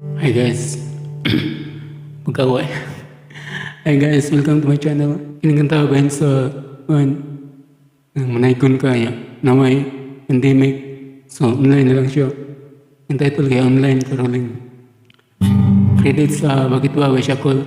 Hi guys, magkaway. Hi guys, welcome to my channel. Kinaganda ba yun sa manaykon kaya na may pandemic. So online na lang siya. Yung title kaya online caroling. Credit sa Bakit Ba siya call.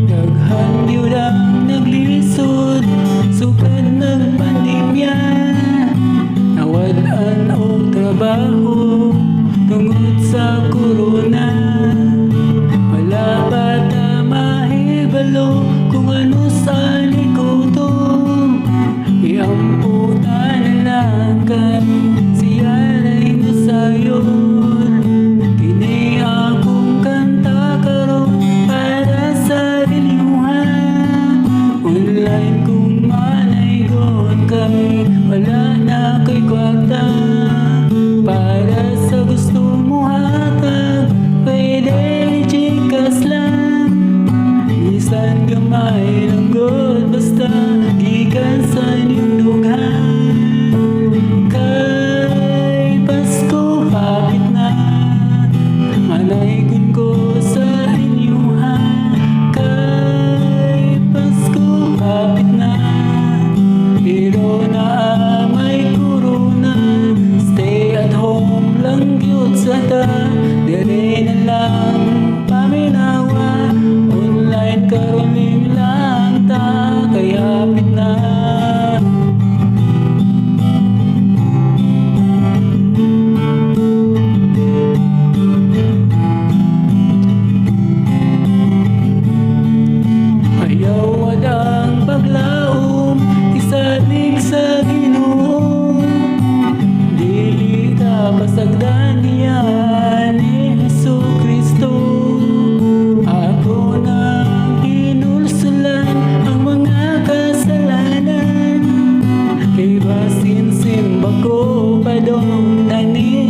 Daghan yun ang naglisod, sukad ng pandemya. Nawalan og trabaho tungod sa corona. Wala pa ta mahibalo kung ano sa likutom. Iamputan na lang kay siya ay nasayon. Kini akong kanta karon para sa dilimuhan. Online kung manaygon kami, wala na kay kwarta. Para sa gusto mo hatag, pwede chikas lang. Bisan gamay lang god, basta gikan sa inyong dughan. Kay Pasko hapit na, manaygon ko sa inyuhan. Kay Pasko hapit na, pero na may corona. Stay at home lang gyud sa ta, diri na lang paminawa. Online caroling lang ta, kay hapit na. Ayaw wadang paglaom, isalig sa Ginoo. Dili ta pasagdan niya ni Jesucristo. Ako nang hinulsulan ang mga kasalanan. Kay basin simba ko padong na ni